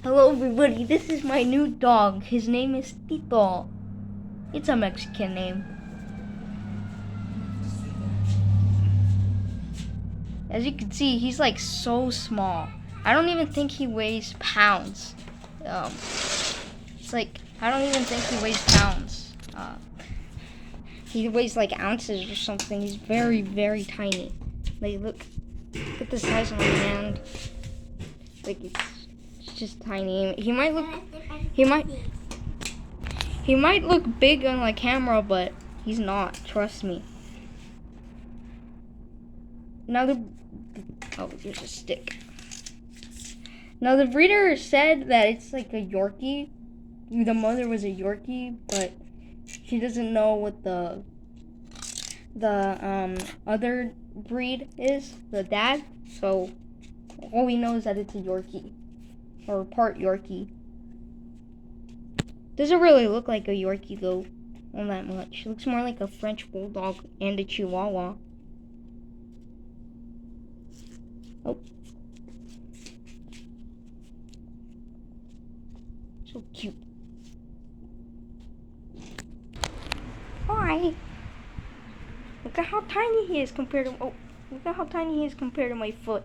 Hello everybody, this is my new dog. His name is Tito. It's a Mexican name. As you can see, he's like so small. I don't even think he weighs pounds. It's like, I don't even think he weighs pounds. He weighs like ounces or something. He's very, very tiny. Like, look at the size of my hand. Like, it's just tiny. He might look big on the camera, but he's not. Trust me. Oh, here's a stick. Now the breeder said that it's like a Yorkie. The mother was a Yorkie, but she doesn't know what the other breed is, the dad. So all we know is that it's a Yorkie, or part Yorkie. Doesn't really look like a Yorkie though, all that much. It looks more like a French Bulldog and a Chihuahua. Oh. So cute. Hi. Look at how tiny he is compared to look at how tiny he is compared to my foot.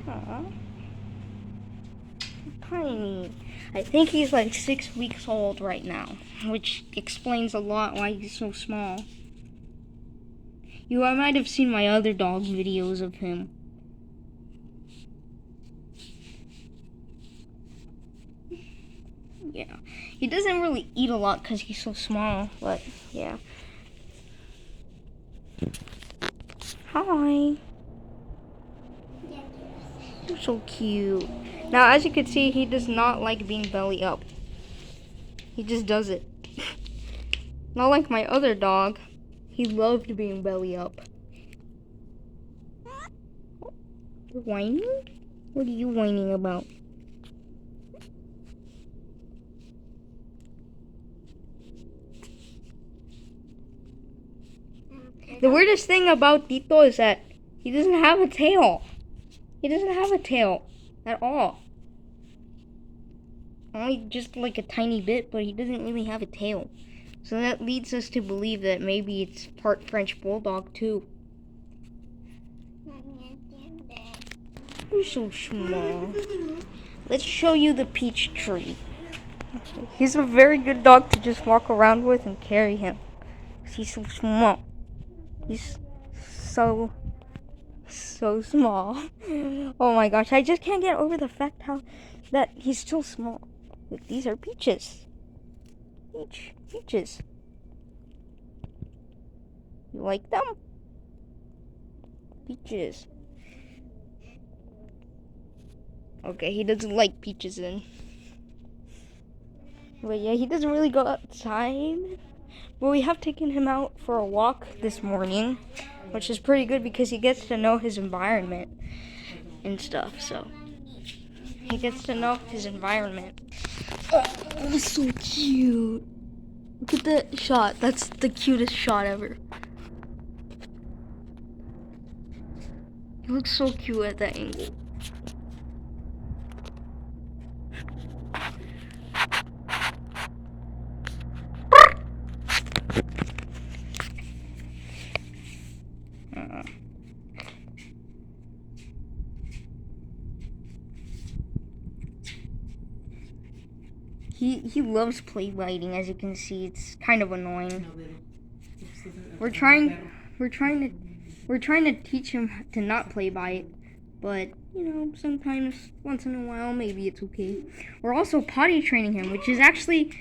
Aww. Tiny. I think he's like 6 weeks old right now, which explains a lot why he's so small. I might have seen my other dog videos of him. Yeah, he doesn't really eat a lot because he's so small, but yeah. Hi. You're so cute. Now, as you can see, he does not like being belly up. He just does it. Not like my other dog. He loved being belly up. You're whining? What are you whining about? The weirdest thing about Tito is that he doesn't have a tail. He doesn't have a tail at all. Only just like a tiny bit, but he doesn't really have a tail. So that leads us to believe that maybe it's part French Bulldog too. You're so small. Let's show you the peach tree. He's a very good dog to just walk around with and carry him. He's so small. He's so small. Oh my gosh, I just can't get over the fact that he's still small. Look, these are peaches. Peaches. You like them? Peaches. Okay, he doesn't like peaches then. But yeah, he doesn't really go outside. But we have taken him out for a walk this morning, which is pretty good because he gets to know his environment and stuff. So he gets to know his environment. Oh, so cute. Look at that shot. That's the cutest shot ever. He looks so cute at that angle. He loves play biting, as you can see. It's kind of annoying. We're trying to teach him to not play bite, but sometimes once in a while maybe it's okay. We're also potty training him, which is actually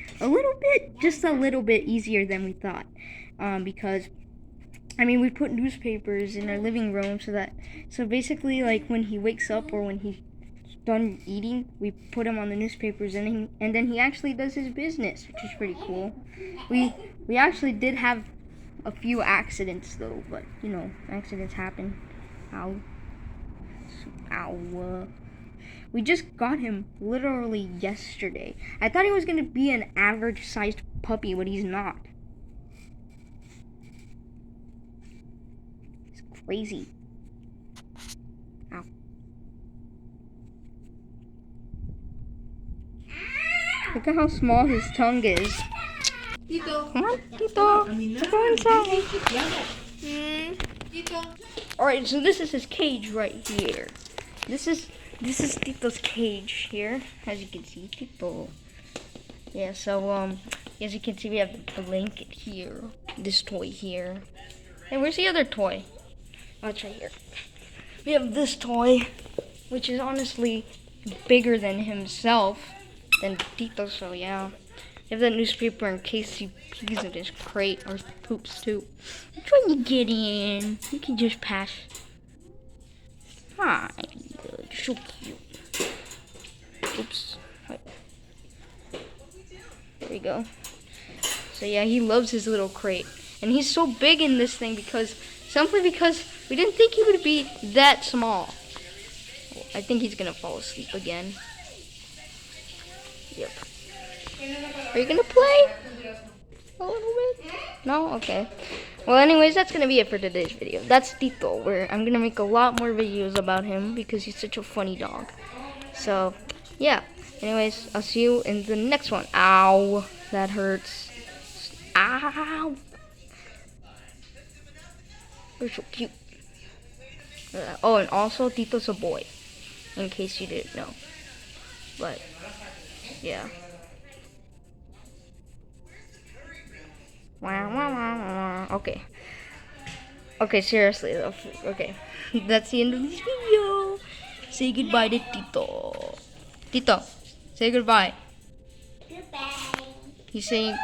just a little bit easier than we thought, because we put newspapers in our living room so basically like when he wakes up or when he's done eating, we put him on the newspapers and then he actually does his business, which is pretty cool. We actually did have a few accidents though, but accidents happen. Ow. We just got him literally yesterday. I thought he was gonna be an average sized puppy, but he's not. crazy. Ow. Look at how small his tongue is. Tito. Come on, Tito. Let's go inside. Alright, so this is his cage right here. This is Tito's cage here, as you can see, Tito. Yeah, so as you can see, we have the blanket here, this toy here. Hey, where's the other toy? Oh, it's right here. We have this toy, which is honestly bigger than himself, than Tito. So yeah, we have that newspaper in case he pees in his crate or poops too. Which one you get in? You can just pass. Hi, you're so cute. Oops. Wait. There we go. So yeah, he loves his little crate. And he's so big in this thing simply because we didn't think he would be that small. I think he's gonna fall asleep again. Yep. Are you gonna play? A little bit? No? Okay. Well, anyways, that's gonna be it for today's video. That's Tito, where I'm gonna make a lot more videos about him because he's such a funny dog. So, yeah. Anyways, I'll see you in the next one. Ow. That hurts. Ow. You're so cute. Oh, and also, Tito's a boy. In case you didn't know. But, yeah. Okay. Okay, seriously though. Okay. That's the end of this video. Say goodbye to Tito. Tito, say goodbye. Goodbye. He's saying